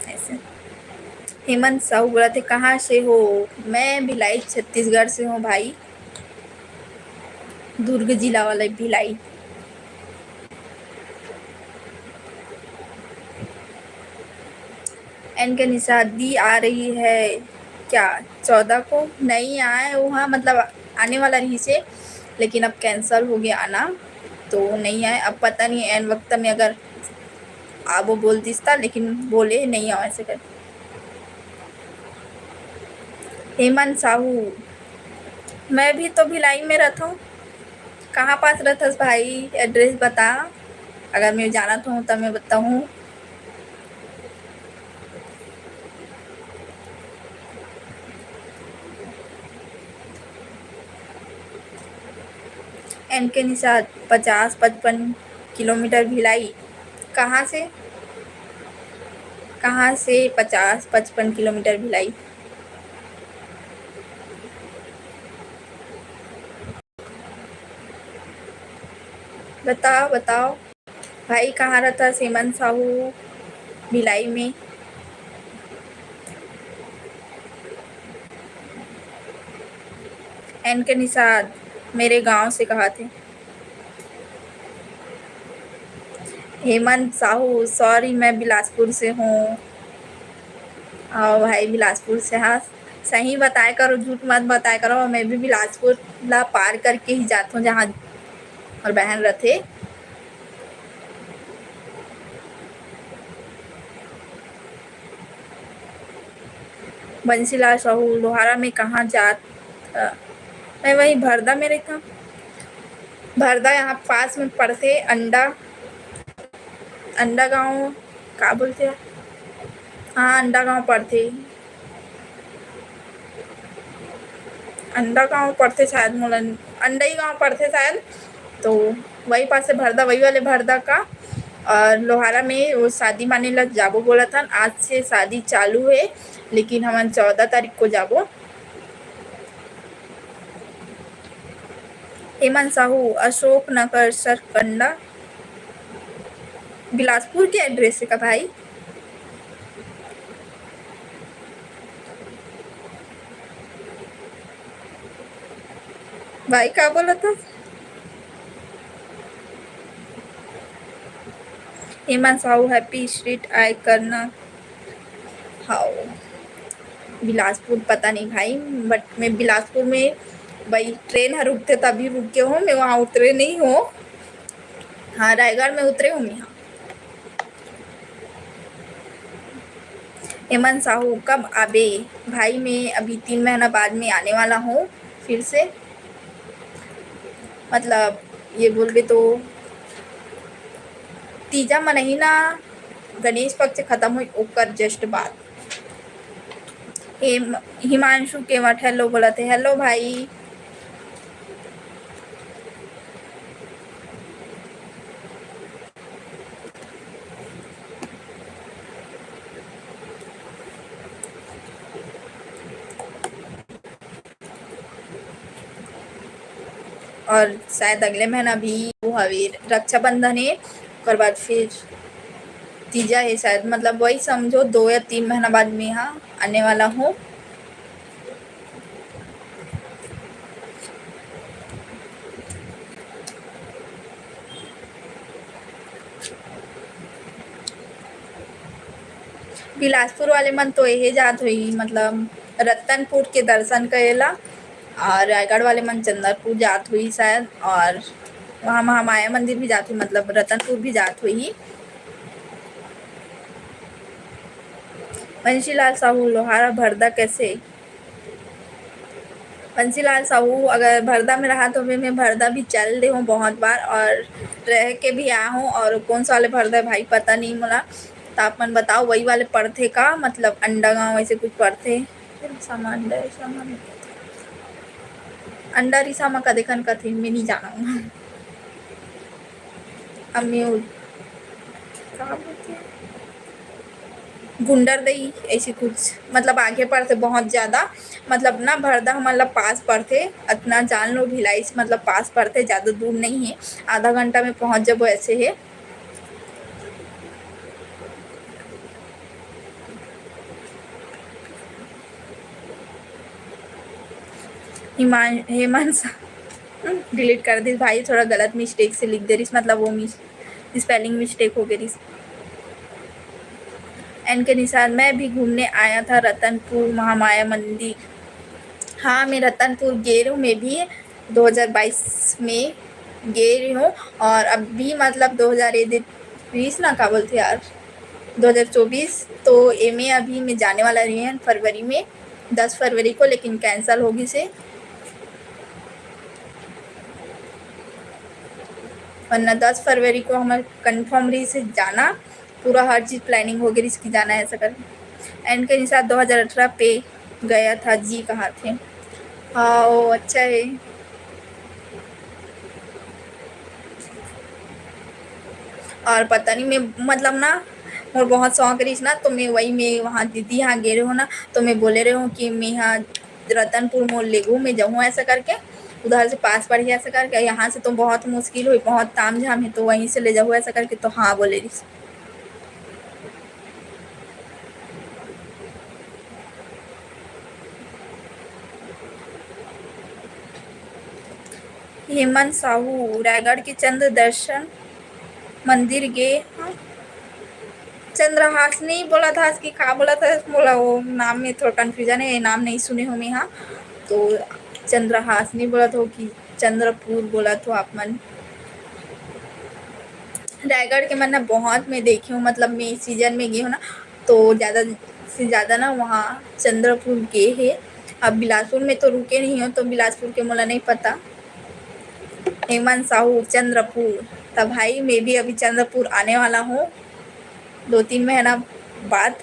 ऐसे। हेमंत साहू बोला थे कहाँ से हो। मैं भिलाई छत्तीसगढ़ से हूँ भाई, दुर्ग जिला वाला भिलाई। एन के निशादी आ रही है क्या 14 को। नहीं आए वहाँ, मतलब आने वाला रही से, लेकिन अब कैंसिल हो गया आना तो नहीं आए। अब पता नहीं एन वक्त में अगर वो बोल दिस्ता, लेकिन बोले नहीं आओ ऐसे कर। हेमंत साहू मैं भी तो भिलाई में रहता हूँ। कहाँ पास रहता भाई, एड्रेस बता, अगर मैं जाना तो तब मैं बताऊँ। एन के निशाद 50-55 किलोमीटर भिलाई। कहाँ से 50-55 किलोमीटर भिलाई। बताओ बताओ भाई कहाँ रहता हेमंत साहू भिलाई में। एन के निषाद मेरे गांव से कहा थे। हेमंत साहू सॉरी मैं बिलासपुर से हूँ। भाई बिलासपुर से, हाँ सही बताया करो, झूठ मत बताया करो। मैं भी बिलासपुर ला पार करके ही जाता हूँ जहाँ और बहन रहते। बंसीलाल साहू लोहारा में कहाँ जात। मैं वही भरदा में रहता हूँ। भरदा यहाँ पास में पड़ते अंडा गांव का बोलते हैं। हाँ अंडा गांव पड़ते, अंडा गांव पड़ते शायद, मोला अंडा ही गांव पड़ते शायद। तो वही पास से भरदा, वही वाले भरदा का। और लोहारा में वो शादी माने ला जाबो बोला था। आज से शादी चालू है, लेकिन हम 14 तारीख को जाबो। हेमंत साहू अशोक नगर सरकंडा बिलासपुर के एड्रेस से का भाई। भाई क्या बोला था। हेमंत साहू हैप्पी स्ट्रीट आय करना। हाउ बिलासपुर पता नहीं भाई, बट मैं बिलासपुर में भाई ट्रेन है रुकते तभी रुके हूँ, मैं वहाँ उतरे नहीं हूँ। हाँ रायगढ़ में उतरे हूँ यहाँ। हेमंत साहू कब आबे? भाई मैं अभी 3 महीना बाद में आने वाला हूँ फिर से। मतलब ये बोलबे तो तीजा महीना गणेश पक्ष खत्म हुई ओकर जस्ट बाद। हिमांशु केवट हेलो बोला थे। हेलो भाई। और शायद अगले महीना भी वो हवे रक्षाबंधन है, ओकर बाद फिर तीजा है शायद। मतलब वही समझो 2 या 3 महीना बाद में यहाँ आने वाला हूँ। बिलासपुर वाले मन तो यही जात हुई, मतलब रतनपुर के दर्शन करेला, और रायगढ़ वाले मन चंद्रपुर जात हुई शायद, और वहाँ महामाया मंदिर भी जात हुई, मतलब रतनपुर भी जात हुई। बंशीलाल साहू लोहारा भरदा कैसे? बंसीलाल साहू अगर भरदा में रहा तो मैं भरदा भी चल रही हूँ बहुत बार, और रह के भी आया हूँ। और कौन सा वाले भरदा है भाई पता नहीं मोला, तो आप मन बताओ वही वाले पढ़ते का, मतलब अंडा गाँव ऐसे कुछ पढ़ते सामान अंडा रिसा में का देखन कथी मैं नहीं जाना हूँ। अम्यूल कहाँ बोलते हैं? गुंडर दई ऐसे कुछ, मतलब आगे पढ़ते बहुत ज़्यादा, मतलब ना भरदा हमारा पास पढ़ते, इतना जान लो भिलाई से, मतलब पास पढ़ते, ज़्यादा दूर नहीं है, आधा घंटा में पहुंच जब ऐसे है। हेमंत डिलीट कर दी भाई, थोड़ा गलत मिस्टेक से लिख दे रही, मतलब वो स्पेलिंग मिस्टेक हो गई। एन के निशान मैं भी घूमने आया था रतनपुर महामाया मंदिर। हाँ मैं रतनपुर गई हूँ, मैं भी 2022 में गई हूँ, और अभी मतलब 2020 ना क्या बोलते यार 2024, तो एम अभी मैं जाने वाला रही है फरवरी में, 10 फरवरी को, लेकिन कैंसिल होगी से, वरना 10 फरवरी को हमारे कन्फर्म रही से जाना, पूरा हर चीज़ प्लानिंग हो गई इसकी जाना है ऐसा कर। एंड के साथ 2018 पे गया था जी, कहाँ थे? हाँ वो अच्छा है। और पता नहीं मैं मतलब ना और बहुत शौक रही ना, तो मैं वही मैं वहाँ दीदी यहाँ गए रहे हो ना, तो मैं बोले रहे हूँ कि मैं यहाँ रतनपुर मोड़ ले गूँ, मैं जाऊँ ऐसा करके, उधर से पास पड़ गया ऐसा करके, यहाँ से तो बहुत मुश्किल हुई, बहुत ताम झाम है, तो वहीं से ले जाऊँ ऐसा करके, तो हाँ बोले रही। हेमंत साहू रायगढ़ के चंद्र दर्शन मंदिर गए। हाँ चंद्रहासनी बोला था कि कहाँ बोला था, बोला वो नाम में थोड़ा कन्फ्यूजन है, नाम नहीं सुने हो मैं यहाँ, तो चंद्रहासनी बोला था कि चंद्रपुर बोला तो आप मन। रायगढ़ के मन ना बहुत मैं देखी हूँ, मतलब मैं इस सीजन में गई हूँ ना, तो ज़्यादा से ज़्यादा ना वहाँ चंद्रपुर गए है। अब बिलासपुर में तो रुके नहीं हो, तो बिलासपुर के मोला नहीं पता। हेमंत साहू चंद्रपुर, तब भाई मैं भी अभी चंद्रपुर आने वाला हूँ 2-3 महीना बाद,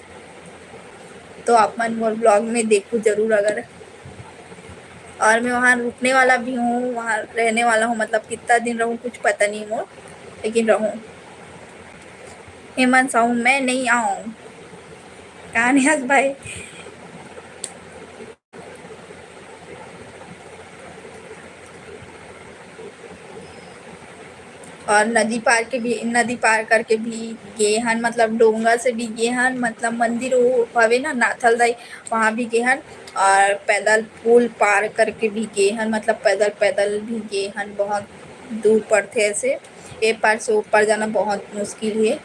तो आप मन मोर ब्लॉग में देखो ज़रूर अगर। और मैं वहाँ रुकने वाला भी हूँ, वहाँ रहने वाला हूँ, मतलब कितना दिन रहूँ कुछ पता नहीं मोर, लेकिन रहूँ। हेमंत साहू मैं नहीं आऊँ, कहाँ नियाज भाई? और नदी पार करके भी गए हन, मतलब डोंगा से भी गए हन, मतलब मंदिर वो हवे ना नाथल दाई, वहाँ भी गए हन, और पैदल पुल पार करके भी गए हन, मतलब पैदल पैदल भी गए हन, बहुत दूर पड़ते ऐसे, एक पार से ऊपर जाना बहुत मुश्किल है।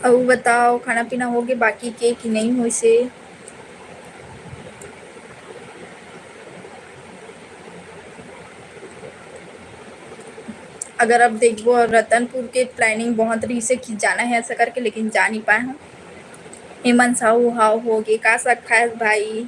अब बताओ खाना पीना हो गया बाकी के कि नहीं हुई से। अगर अब देखो रतनपुर के प्लानिंग बहुत रही से कि जाना है ऐसा करके, लेकिन जा नहीं पाए हूँ। हेमंत साहू हाउ हो गए का सकता है भाई।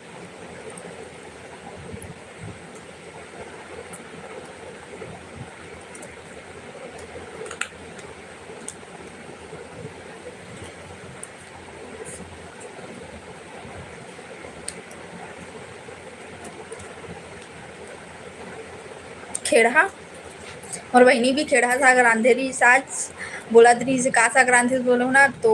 खेड़ा और बहनी भी खेड़ा था। अगर अंधेरी साज बोला तरी से का संक्रांति बोलो ना तो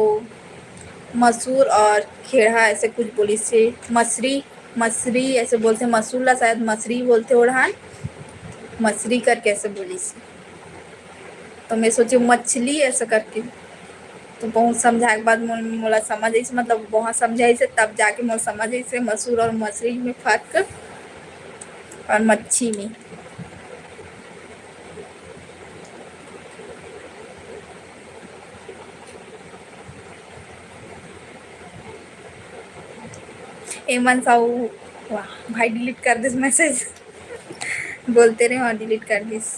मसूर और खेड़ा ऐसे कुछ बोली से। मसरी मसरी ऐसे बोलते, मसूला शायद मसरी बोलते ओढ़ान, मसरी करके ऐसे बोली से। तो मैं सोची मछली ऐसा करके, तो बहुत समझाए के बाद मोला समझ आई से, मतलब बहुत समझाई से तब जाके मोला समझ आई से मसूर और मछली में फर्क और मच्छी में। एमन साहू वाह भाई डिलीट कर दिस मैसेज बोलते रहे हाँ डिलीट कर दिस।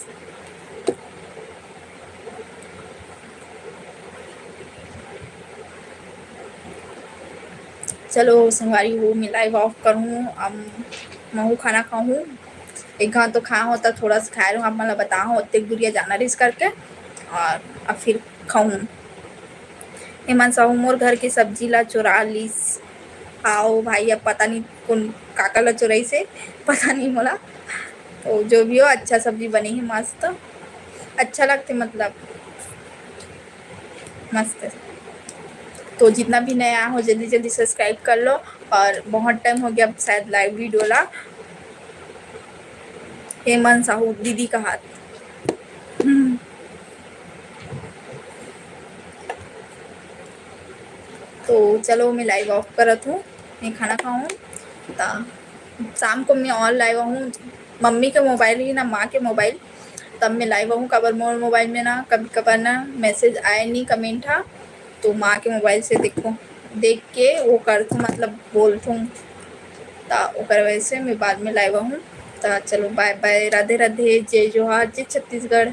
चलो संगवारी वो मैं लाइव ऑफ करूँ। अब मैं खाना खाऊँ, एक घाट तो खा होता थोड़ा सा खाए रहूँ। अब मतलब बता हूँ उतने दूरिया जाना रिस करके और अब फिर खाऊँ। हेमंत साहू मोर घर की सब्जी ला चुरा लीस। आओ भाई अब पता नहीं कौन काका ला चुराई से, पता नहीं मोला। तो जो भी हो अच्छा सब्जी बनी है मस्त, अच्छा लगते मतलब मस्त। तो जितना भी नया हो जल्दी जल्दी सब्सक्राइब कर लो। और बहुत टाइम हो गया अब शायद लाइव वीडियो ला। हेमंत साहू दीदी का हाथ। तो चलो मैं लाइव ऑफ करत हूँ, मैं खाना खाऊँ। शाम को मैं और लाइव हूँ, मम्मी के मोबाइल ही ना माँ के मोबाइल, तब मैं लाइव हूँ। कबर मोर मोबाइल में ना कभी कभार ना मैसेज आए नहीं कमेंट था, तो माँ के मोबाइल से देखो देख के वो करतूँ मतलब बोलतूँ। तो ओकर वजह से मैं बाद में लाइव हूँ। तो चलो बाय बाय, राधे राधे, जय जोहार, जय छत्तीसगढ़।